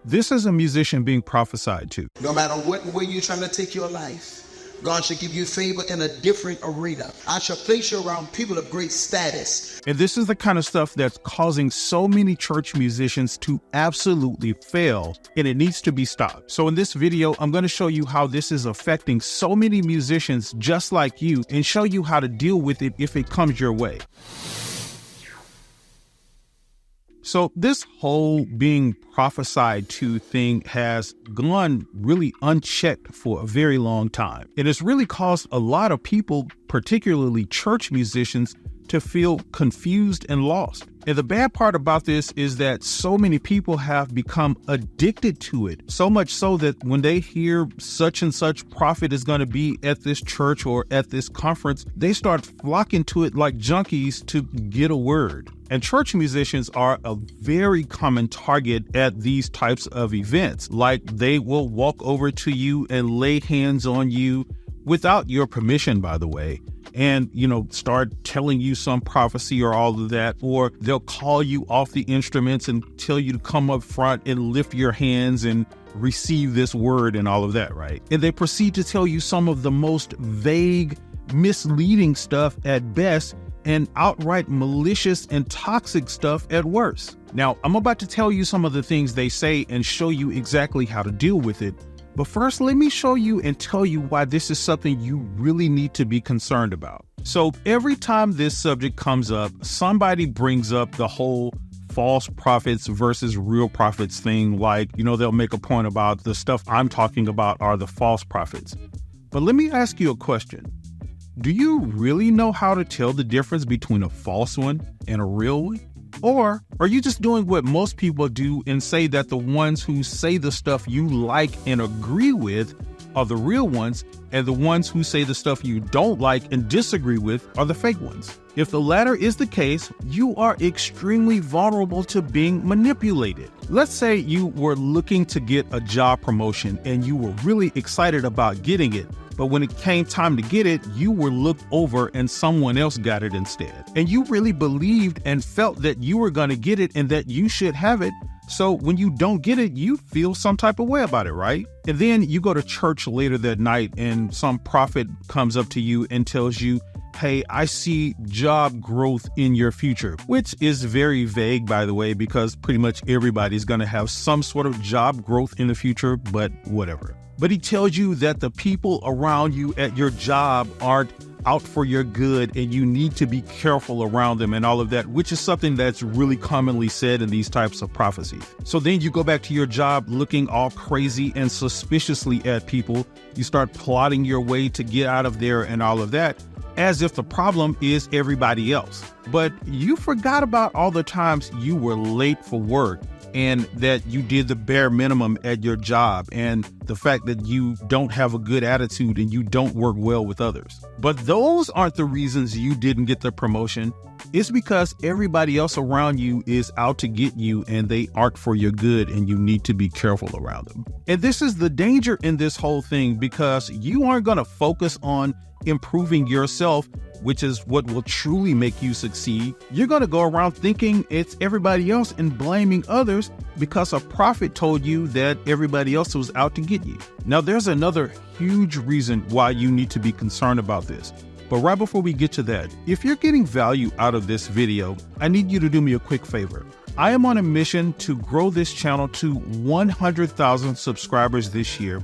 This is a musician being prophesied to. No matter what way you're trying to take your life, God shall give you favor in a different arena. I shall place you around people of great status. And this is the kind of stuff that's causing so many church musicians to absolutely fail, and it needs to be stopped. So in this video, I'm going to show you how this is affecting so many musicians just like you and show you how to deal with it if it comes your way. So this whole being prophesied to thing has gone really unchecked for a very long time. It has really caused a lot of people, particularly church musicians, to feel confused and lost. And the bad part about this is that so many people have become addicted to it, so much so that when they hear such and such prophet is going to be at this church or at this conference, they start flocking to it like junkies to get a word. And church musicians are a very common target at these types of events. Like, they will walk over to you and lay hands on you without your permission, by the way, and, start telling you some prophecy or all of that, or they'll call you off the instruments and tell you to come up front and lift your hands and receive this word and all of that, right? And they proceed to tell you some of the most vague, misleading stuff at best, and outright malicious and toxic stuff at worst. Now, I'm about to tell you some of the things they say and show you exactly how to deal with it. But first, let me show you and tell you why this is something you really need to be concerned about. So every time this subject comes up, somebody brings up the whole false prophets versus real prophets thing. Like, they'll make a point about the stuff I'm talking about are the false prophets. But let me ask you a question. Do you really know how to tell the difference between a false one and a real one? Or are you just doing what most people do and say that the ones who say the stuff you like and agree with are the real ones, and the ones who say the stuff you don't like and disagree with are the fake ones? If the latter is the case, you are extremely vulnerable to being manipulated. Let's say you were looking to get a job promotion and you were really excited about getting it. But when it came time to get it, you were looked over and someone else got it instead. And you really believed and felt that you were going to get it and that you should have it. So when you don't get it, you feel some type of way about it, right? And then you go to church later that night and some prophet comes up to you and tells you, hey, I see job growth in your future, which is very vague, by the way, because pretty much everybody's going to have some sort of job growth in the future, but whatever. But he tells you that the people around you at your job aren't out for your good and you need to be careful around them and all of that, which is something that's really commonly said in these types of prophecies. So then you go back to your job looking all crazy and suspiciously at people. You start plotting your way to get out of there and all of that, as if the problem is everybody else. But you forgot about all the times you were late for work and that you did the bare minimum at your job, and the fact that you don't have a good attitude and you don't work well with others. But those aren't the reasons you didn't get the promotion. It's because everybody else around you is out to get you and they aren't for your good, and you need to be careful around them. And this is the danger in this whole thing, because you aren't going to focus on improving yourself, which is what will truly make you succeed. You're going to go around thinking it's everybody else and blaming others because a prophet told you that everybody else was out to get you. Now, there's another huge reason why you need to be concerned about this. But right before we get to that, if you're getting value out of this video, I need you to do me a quick favor. I am on a mission to grow this channel to 100,000 subscribers this year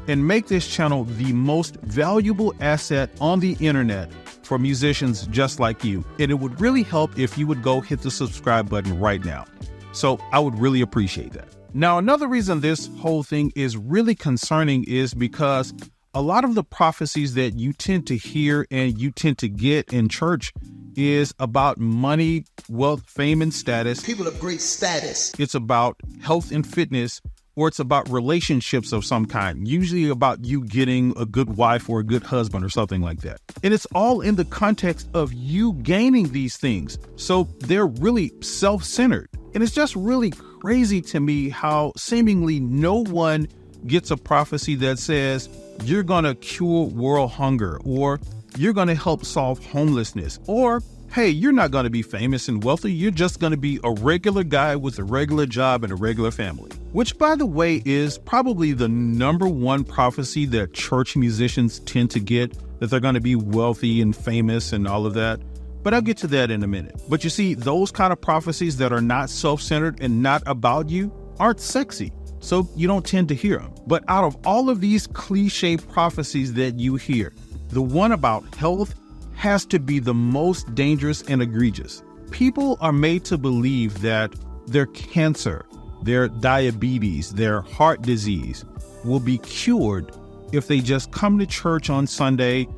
and make this channel the most valuable asset on the internet for musicians just like you. And it would really help if you would go hit the subscribe button right now. So I would really appreciate that. Now, another reason this whole thing is really concerning is because a lot of the prophecies that you tend to hear and you tend to get in church is about money, wealth, fame, and status. People of great status. It's about health and fitness, or it's about relationships of some kind, usually about you getting a good wife or a good husband or something like that. And it's all in the context of you gaining these things. So they're really self-centered. And it's just really crazy to me how seemingly no one gets a prophecy that says you're going to cure world hunger, or you're going to help solve homelessness, or hey, you're not going to be famous and wealthy. You're just going to be a regular guy with a regular job and a regular family. which, by the way, is probably the number one prophecy that church musicians tend to get, that they're going to be wealthy and famous and all of that. But I'll get to that in a minute. But you see, those kind of prophecies that are not self-centered and not about you aren't sexy, so you don't tend to hear them. But out of all of these cliche prophecies that you hear, the one about health has to be the most dangerous and egregious. People are made to believe that their cancer, their diabetes, their heart disease will be cured if they just come to church on Sunday,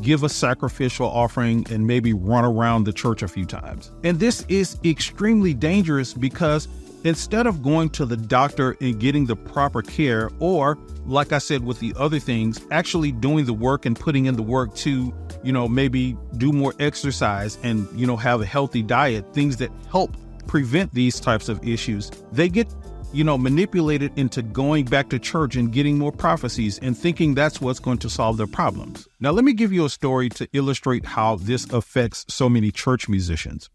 give a sacrificial offering, and maybe run around the church a few times. And this is extremely dangerous because instead of going to the doctor and getting the proper care, or like I said with the other things, actually doing the work and putting in the work to, maybe do more exercise and, have a healthy diet, things that help prevent these types of issues, they get, manipulated into going back to church and getting more prophecies and thinking that's what's going to solve their problems. Now, let me give you a story to illustrate how this affects so many church musicians.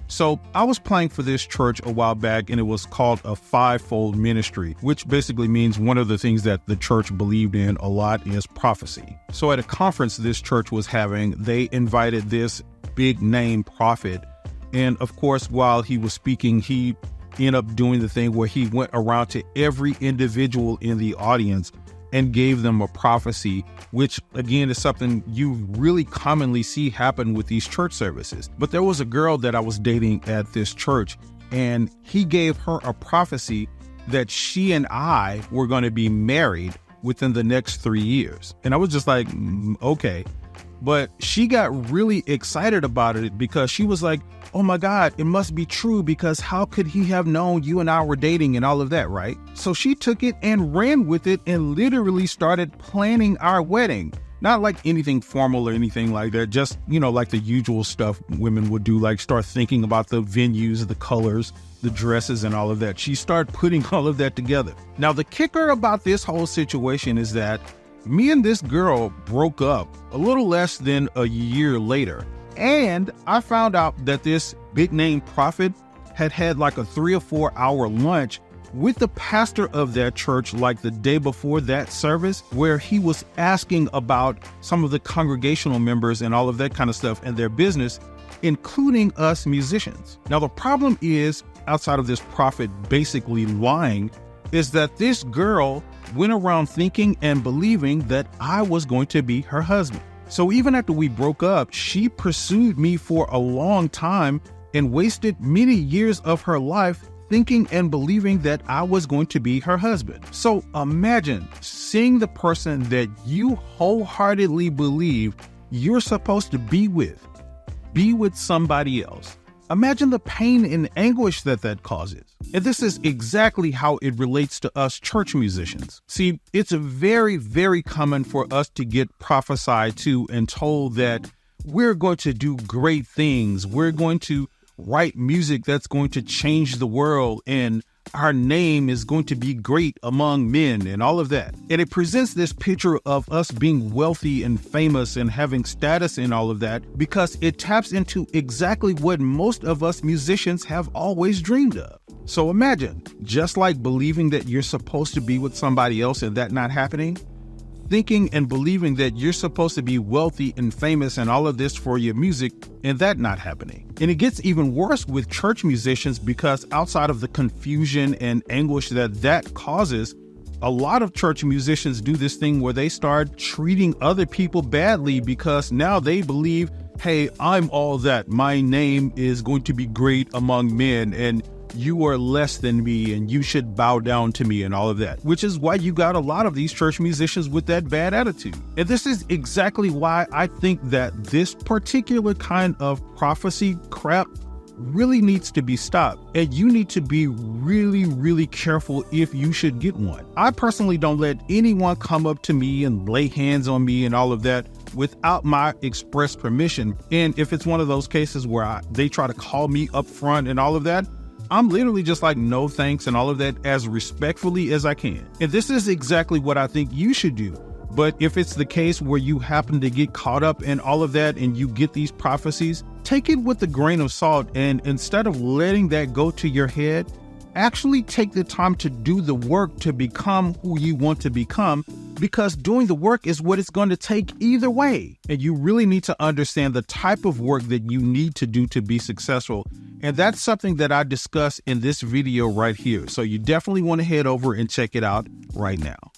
So I was playing for this church a while back, and it was called a fivefold ministry, which basically means one of the things that the church believed in a lot is prophecy. So at a conference this church was having, they invited this big name prophet. And of course, while he was speaking, he ended up doing the thing where he went around to every individual in the audience and gave them a prophecy, which again is something you really commonly see happen with these church services. But there was a girl that I was dating at this church, and he gave her a prophecy that she and I were going to be married within the next 3 years. And I was just like, okay. But she got really excited about it because she was like, oh my God, it must be true, because how could he have known you and I were dating and all of that, right? So she took it and ran with it and literally started planning our wedding. Not like anything formal or anything like that, just, like the usual stuff women would do, like start thinking about the venues, the colors, the dresses and all of that. She started putting all of that together. Now, the kicker about this whole situation is that me and this girl broke up a little less than a year later. And I found out that this big name prophet had like a 3 or 4 hour lunch with the pastor of that church, like the day before that service, where he was asking about some of the congregational members and all of that kind of stuff and their business, including us musicians. Now, the problem is, outside of this prophet basically lying, is that this girl went around thinking and believing that I was going to be her husband. So even after we broke up, she pursued me for a long time and wasted many years of her life thinking and believing that I was going to be her husband. So imagine seeing the person that you wholeheartedly believe you're supposed to be with somebody else. Imagine the pain and anguish that causes. And this is exactly how it relates to us church musicians. See, it's very, very common for us to get prophesied to and told that we're going to do great things. We're going to write music that's going to change the world, and our name is going to be great among men and all of that. And it presents this picture of us being wealthy and famous and having status and all of that, because it taps into exactly what most of us musicians have always dreamed of. So imagine, just like believing that you're supposed to be with somebody else and that not happening, thinking and believing that you're supposed to be wealthy and famous and all of this for your music and that not happening. And it gets even worse with church musicians, because outside of the confusion and anguish that causes, a lot of church musicians do this thing where they start treating other people badly because now they believe, hey, I'm all that. My name is going to be great among men, and you are less than me and you should bow down to me and all of that, which is why you got a lot of these church musicians with that bad attitude. And this is exactly why I think that this particular kind of prophecy crap really needs to be stopped. And you need to be really, really careful if you should get one. I personally don't let anyone come up to me and lay hands on me and all of that without my express permission. And if it's one of those cases where they try to call me up front and all of that, I'm literally just like, no thanks and all of that, as respectfully as I can. And this is exactly what I think you should do. But if it's the case where you happen to get caught up in all of that and you get these prophecies, take it with a grain of salt. And instead of letting that go to your head, Actually take the time to do the work to become who you want to become, because doing the work is what it's going to take either way. And you really need to understand the type of work that you need to do to be successful. And that's something that I discuss in this video right here. So you definitely want to head over and check it out right now.